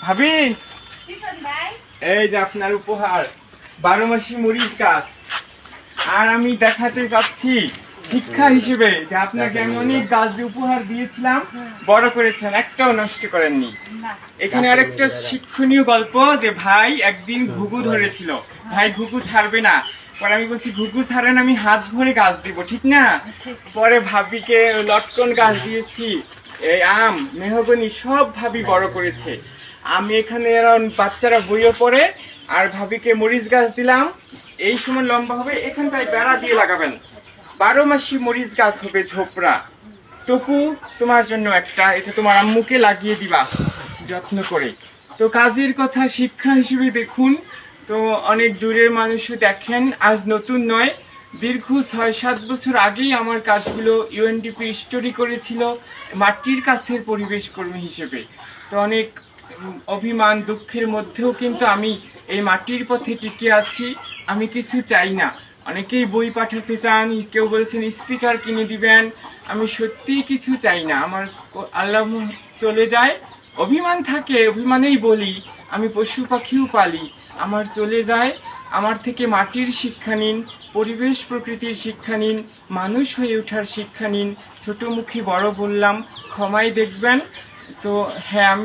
ভাবি, এই যে আপনার উপহার, 12 মাসি মরিচ গাছ। আর আমি দেখাতে চাচ্ছি শিক্ষা হিসেবে যে আপনাকে আমি অনেক গাছ দিয়ে উপহার দিয়েছিলাম, বড় করেছেন, একটাও নষ্ট করেননি। এখানে আরেকটা শিক্ষণীয় গল্প যে ভাই একদিন ঘুঘু ধরেছিল, ভাই ঘুঘু ছাড়বে না। পরে আমি বলছি ঘুঘু ছাড়েন, আমি হাত ভরে গাছ দিব, ঠিক না? পরে ভাবিকে লটকন গাছ দিয়েছি, এই আম মেহগনি সব ভাবি বড় করেছে। আমি এখানে বাচ্চারা বইও পড়ে, আর ভাবিকে মরিচ গাছ দিলাম। এই সময় লম্বা হবে, এখানটায় বেড়া দিয়ে লাগাবেন, 12 মাসি মরিচ গাছ হবে ঝোপড়া। টপু, তোমার জন্য একটা, এটা তোমার আম্মুকে লাগিয়ে দিবা যত্ন করে। তো কাজের কথা শিক্ষা হিসেবে দেখুন তো, অনেক দূরের মানুষও দেখেন, আজ নতুন নয়, দীর্ঘ 6-7 বছর আগেই আমার কাজগুলো ইউএনডিপি স্টোরি করেছিল মাটির কাছের পরিবেশ কর্মী হিসেবে। তো অনেক অভিমান দুঃখের মধ্যেও কিন্তু আমি এই মাটির পথে টিকে আছি। আমি কিছু চাই না। অনেকেই বই পাঠাতে চান, কেউ বলেছেন স্পিকার কিনে দিবেন। আমি সত্যিই কিছু চাই না। আমার আল্লাহ চলে যায়, অভিমান থাকে, অভিমানেই বলি আমি পশু পাখিও পালি, আমার চলে যায়। আমার থেকে মাটির শিক্ষা নিন, পরিবেশ প্রকৃতির শিক্ষা নিন, মানুষ হয়ে ওঠার শিক্ষা নিন। ছোট মুখে বড় বললাম, ক্ষমায় দেখবেন। তো হ্যাঁ, আমি